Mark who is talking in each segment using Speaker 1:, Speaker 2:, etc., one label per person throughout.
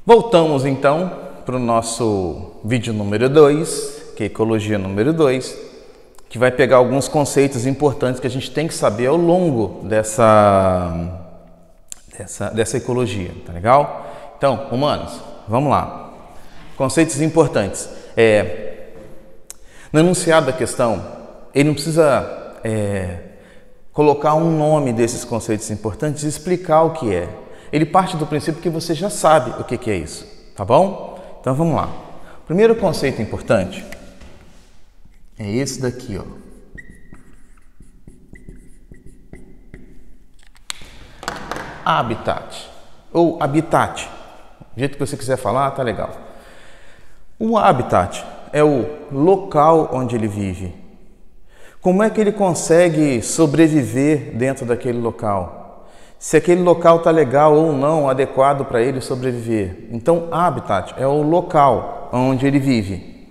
Speaker 1: Voltamos então para o nosso vídeo número 2, que é ecologia número 2, que vai pegar alguns conceitos importantes que a gente tem que saber ao longo dessa ecologia, tá legal? Então, humanos, vamos lá. Conceitos importantes. No enunciado da questão, ele não precisa colocar um nome desses conceitos importantes e explicar o que é. Ele parte do princípio que você já sabe o que é isso, tá bom? Então vamos lá. O primeiro conceito importante é esse daqui, ó. Habitat, ou habitat, do jeito que você quiser falar, tá legal. O habitat é o local onde ele vive. Como é que ele consegue sobreviver dentro daquele local? Se aquele local está legal ou não, adequado para ele sobreviver. Então, habitat é o local onde ele vive.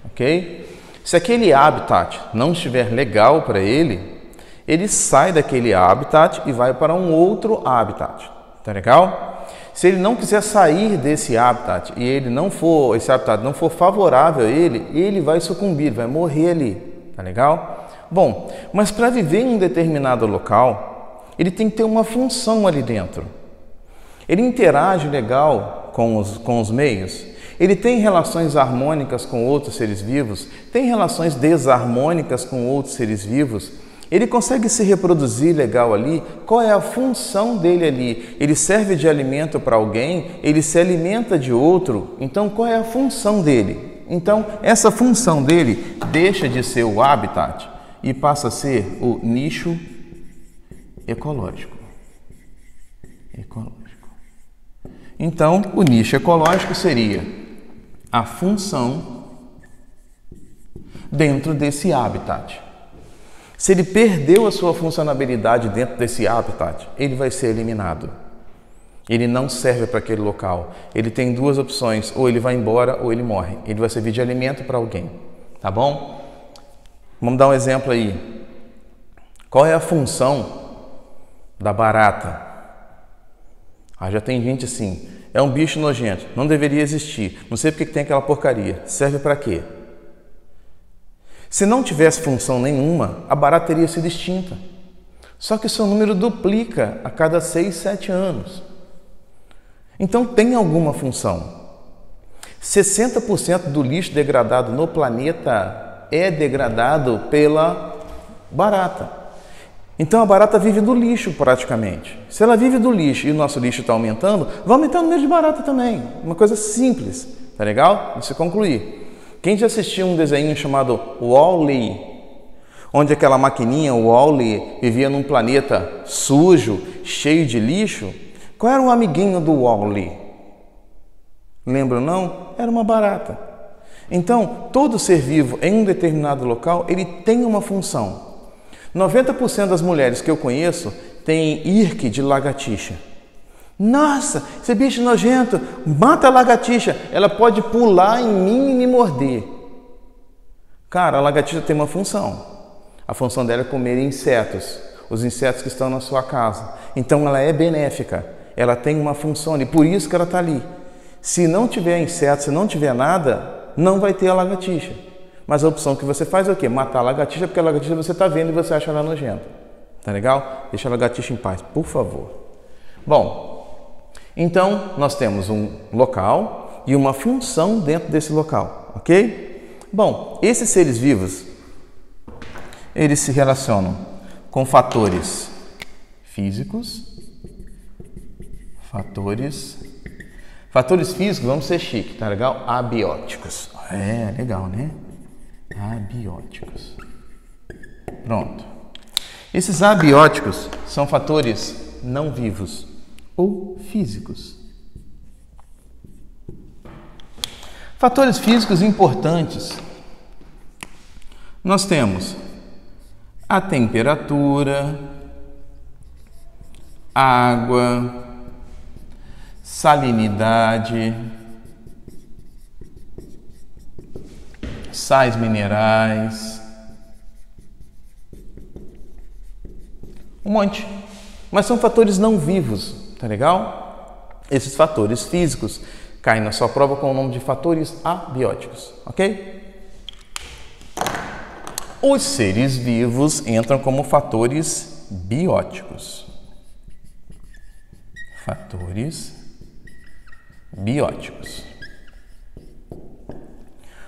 Speaker 1: Ok? Se aquele habitat não estiver legal para ele, ele sai daquele habitat e vai para um outro habitat. Tá legal? Se ele não quiser sair desse habitat e esse habitat não for favorável a ele, ele vai sucumbir, vai morrer ali. Tá legal? Bom, mas para viver em um determinado local, ele tem que ter uma função ali dentro. Ele interage legal com os meios, ele tem relações harmônicas com outros seres vivos, tem relações desarmônicas com outros seres vivos, ele consegue se reproduzir legal ali. Qual é a função dele ali? Ele serve de alimento para alguém, ele se alimenta de outro, então qual é a função dele? Então, essa função dele deixa de ser o habitat e passa a ser o nicho ecológico. Então, o nicho ecológico seria a função dentro desse habitat. Se ele perdeu a sua funcionalidade dentro desse habitat, ele vai ser eliminado. Ele não serve para aquele local. Ele tem duas opções, ou ele vai embora ou ele morre. Ele vai servir de alimento para alguém, tá bom? Vamos dar um exemplo aí. Qual é a função da barata? Já tem gente assim, é um bicho nojento, não deveria existir, não sei porque que tem aquela porcaria, serve para quê? Se não tivesse função nenhuma, a barata teria sido extinta. Só que seu número duplica a cada 6, 7 anos. Então tem alguma função. 60% do lixo degradado no planeta é degradado pela barata. Então a barata vive do lixo praticamente. Se ela vive do lixo e o nosso lixo está aumentando, vai aumentar o número de barata também. Uma coisa simples, tá legal? Deixa eu concluir. Quem já assistiu um desenho chamado Wall-E, onde aquela maquininha, o Wall-E, vivia num planeta sujo, cheio de lixo? Qual era o amiguinho do Wall-E? Lembram não? Era uma barata. Então, todo ser vivo em um determinado local, ele tem uma função. 90% das mulheres que eu conheço têm IRC de lagartixa. Nossa, esse bicho nojento, mata a lagartixa, ela pode pular em mim e me morder. Cara, a lagartixa tem uma função. A função dela é comer insetos, os insetos que estão na sua casa. Então ela é benéfica, ela tem uma função e por isso que ela está ali. Se não tiver inseto, se não tiver nada, não vai ter a lagartixa. Mas a opção que você faz é o quê? Matar a lagartixa, porque a lagartixa você está vendo e você acha ela nojenta. Tá legal? Deixa a lagartixa em paz, por favor. Bom, então nós temos um local e uma função dentro desse local, ok? Bom, esses seres vivos, eles se relacionam com fatores físicos, fatores físicos, vamos ser chique, tá legal? Abióticos. É, legal, né? Abióticos. Pronto. Esses abióticos são fatores não vivos ou físicos. Fatores físicos importantes. Nós temos a temperatura, água, salinidade, sais minerais, um monte. Mas são fatores não vivos, tá legal? Esses fatores físicos caem na sua prova com o nome de fatores abióticos, ok? Os seres vivos entram como fatores bióticos. Fatores bióticos.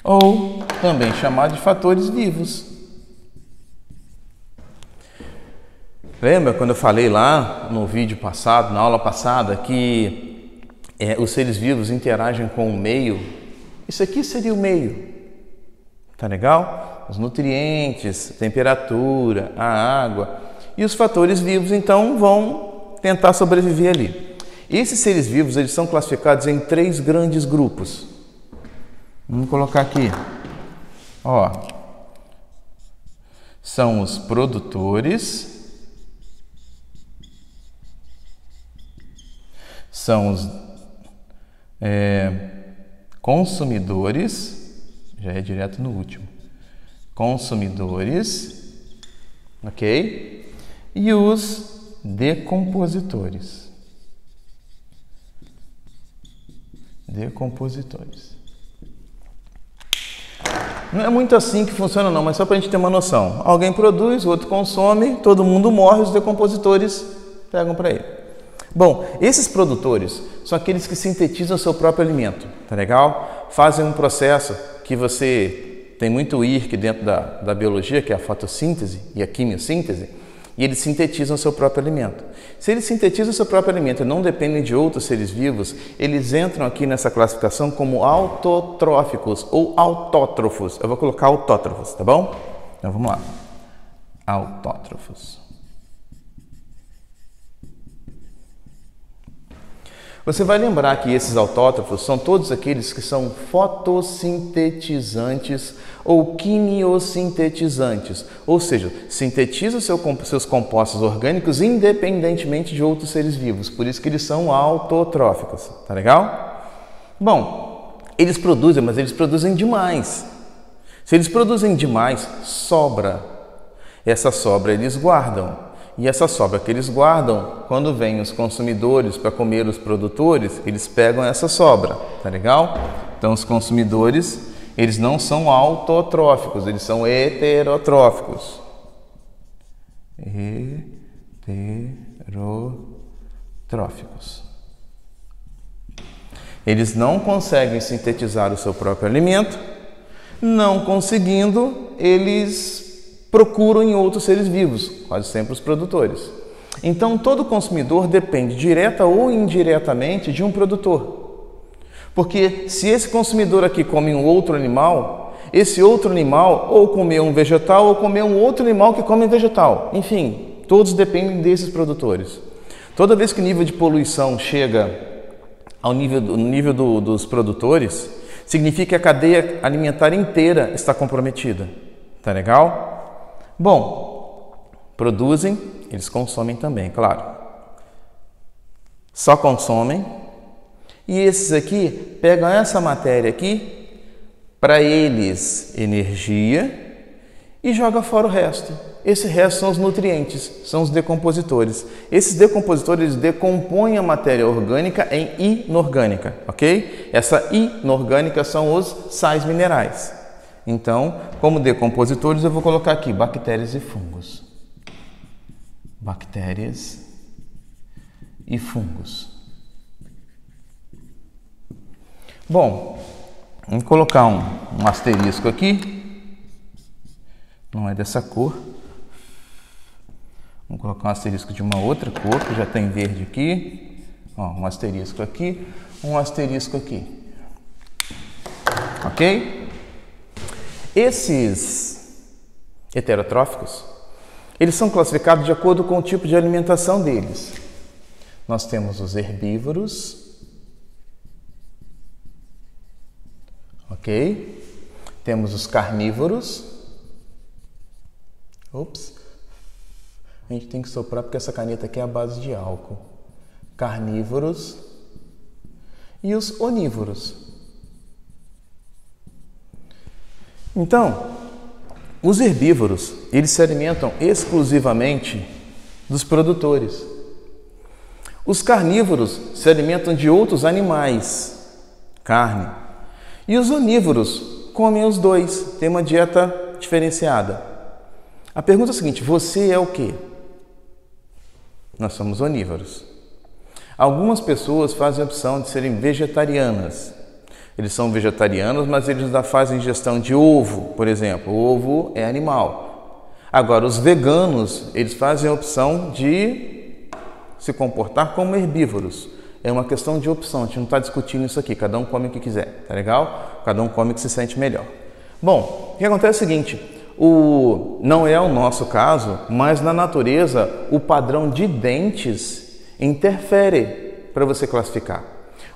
Speaker 1: Ou também chamado de fatores vivos. Lembra quando eu falei lá no vídeo passado, na aula passada, que os seres vivos interagem com o meio? Isso aqui seria o meio. Tá legal? Os nutrientes, a temperatura, a água. E os fatores vivos, então, vão tentar sobreviver ali. Esses seres vivos, eles são classificados em 3 grandes grupos. Vamos colocar aqui. Ó, são os produtores, são os consumidores, já é direto no último, consumidores, ok? E os decompositores. Decompositores. Não é muito assim que funciona não, mas só para a gente ter uma noção. Alguém produz, o outro consome, todo mundo morre, os decompositores pegam para ele. Bom, esses produtores são aqueles que sintetizam o seu próprio alimento, tá legal? Fazem um processo que você tem muito IRC dentro da biologia, que é a fotossíntese e a quimiossíntese, e eles sintetizam o seu próprio alimento. Se eles sintetizam o seu próprio alimento e não dependem de outros seres vivos, eles entram aqui nessa classificação como autotróficos ou autótrofos. Eu vou colocar autótrofos, tá bom? Então vamos lá. Autótrofos. Você vai lembrar que esses autótrofos são todos aqueles que são fotossintetizantes ou quimiosintetizantes, ou seja, sintetizam seus compostos orgânicos independentemente de outros seres vivos, por isso que eles são autotróficos, tá legal? Bom, eles produzem, mas eles produzem demais. Se eles produzem demais, sobra. Essa sobra eles guardam. E essa sobra que eles guardam, quando vêm os consumidores para comer os produtores, eles pegam essa sobra, tá legal? Então os consumidores, eles não são autotróficos, eles são heterotróficos. Heterotróficos. Eles não conseguem sintetizar o seu próprio alimento, não conseguindo, eles procuram em outros seres vivos, quase sempre os produtores. Então, todo consumidor depende direta ou indiretamente de um produtor. Porque se esse consumidor aqui come um outro animal, esse outro animal ou comeu um vegetal ou comeu um outro animal que come vegetal. Enfim, todos dependem desses produtores. Toda vez que o nível de poluição chega ao nível dos produtores, significa que a cadeia alimentar inteira está comprometida. Tá legal? Bom, produzem, eles consomem também, claro. Só consomem. E esses aqui pegam essa matéria aqui, para eles energia, e joga fora o resto. Esse resto são os nutrientes, são os decompositores. Esses decompositores decompõem a matéria orgânica em inorgânica, ok? Essa inorgânica são os sais minerais. Então, como decompositores, eu vou colocar aqui bactérias e fungos. Bactérias e fungos. Bom, vamos colocar um asterisco aqui. Não é dessa cor. Vamos colocar um asterisco de uma outra cor, que já tem verde aqui. Ó, um asterisco aqui, um asterisco aqui. Ok? Esses heterotróficos, eles são classificados de acordo com o tipo de alimentação deles. Nós temos os herbívoros, ok? Temos os carnívoros. Ops, a gente tem que soprar porque essa caneta aqui é a base de álcool. Carnívoros e os onívoros. Então, os herbívoros, eles se alimentam exclusivamente dos produtores. Os carnívoros se alimentam de outros animais, carne. E os onívoros comem os dois, têm uma dieta diferenciada. A pergunta é a seguinte: você é o quê? Nós somos onívoros. Algumas pessoas fazem a opção de serem vegetarianas. Eles são vegetarianos, mas eles ainda fazem ingestão de ovo, por exemplo. O ovo é animal. Agora, os veganos, eles fazem a opção de se comportar como herbívoros. É uma questão de opção, a gente não está discutindo isso aqui, cada um come o que quiser, tá legal? Cada um come o que se sente melhor. Bom, o que acontece é o seguinte, não é o nosso caso, mas na natureza o padrão de dentes interfere para você classificar.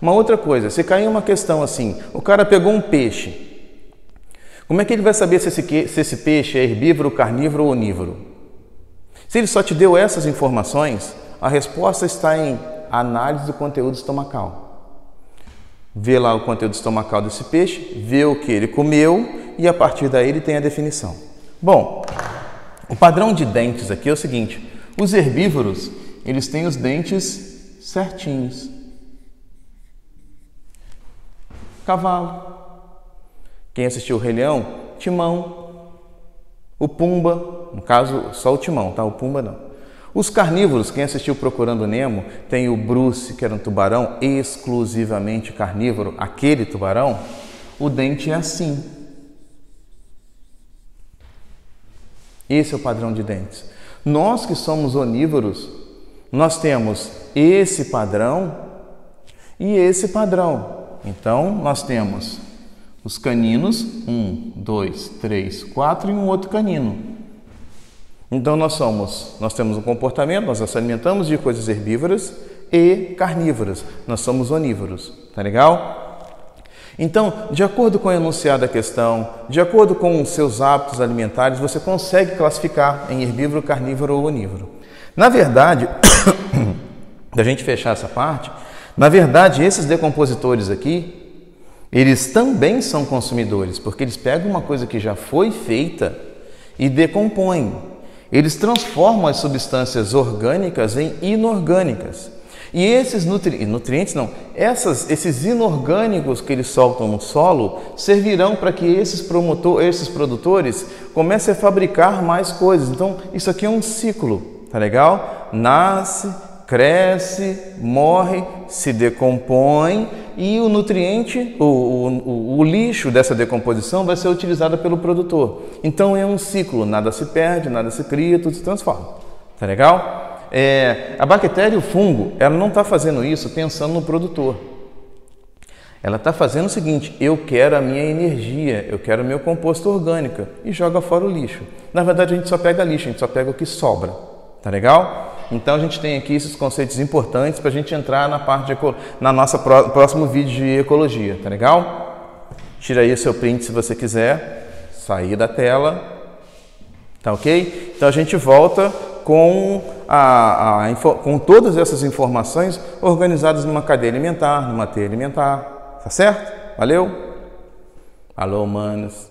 Speaker 1: Uma outra coisa, se cair uma questão assim, o cara pegou um peixe, como é que ele vai saber se esse peixe é herbívoro, carnívoro ou onívoro? Se ele só te deu essas informações, a resposta está em análise do conteúdo estomacal. Vê lá o conteúdo estomacal desse peixe, vê o que ele comeu e a partir daí ele tem a definição. Bom, o padrão de dentes aqui é o seguinte, os herbívoros, eles têm os dentes certinhos. Cavalo. Quem assistiu o Rei Leão? Timão. O Pumba, no caso só o Timão, tá? O Pumba não. Os carnívoros, quem assistiu Procurando Nemo, tem o Bruce, que era um tubarão exclusivamente carnívoro, aquele tubarão, o dente é assim. Esse é o padrão de dentes. Nós que somos onívoros, nós temos esse padrão e esse padrão. Então, nós temos os caninos, 1, 2, 3, 4 e um outro canino. Então, nós temos um comportamento, nós nos alimentamos de coisas herbívoras e carnívoras. Nós somos onívoros, tá legal? Então, de acordo com o enunciado da questão, de acordo com os seus hábitos alimentares, você consegue classificar em herbívoro, carnívoro ou onívoro. Na verdade, da gente fechar essa parte, na verdade, esses decompositores aqui, eles também são consumidores, porque eles pegam uma coisa que já foi feita e decompõem. Eles transformam as substâncias orgânicas em inorgânicas. E esses esses inorgânicos que eles soltam no solo servirão para que esses produtores comecem a fabricar mais coisas. Então, isso aqui é um ciclo, tá legal? Nasce, cresce, morre, se decompõe e o nutriente, o lixo dessa decomposição vai ser utilizado pelo produtor. Então é um ciclo, nada se perde, nada se cria, tudo se transforma. Tá legal? A bactéria e o fungo, ela não está fazendo isso pensando no produtor. Ela está fazendo o seguinte, eu quero a minha energia, eu quero o meu composto orgânico e joga fora o lixo. Na verdade a gente só pega lixo, a gente só pega o que sobra. Tá legal? Então a gente tem aqui esses conceitos importantes para a gente entrar na parte na nossa próximo vídeo de ecologia, tá legal? Tira aí o seu print se você quiser, sair da tela, tá ok? Então a gente volta com todas essas informações organizadas numa cadeia alimentar, numa teia alimentar, tá certo? Valeu? Alô, humanos!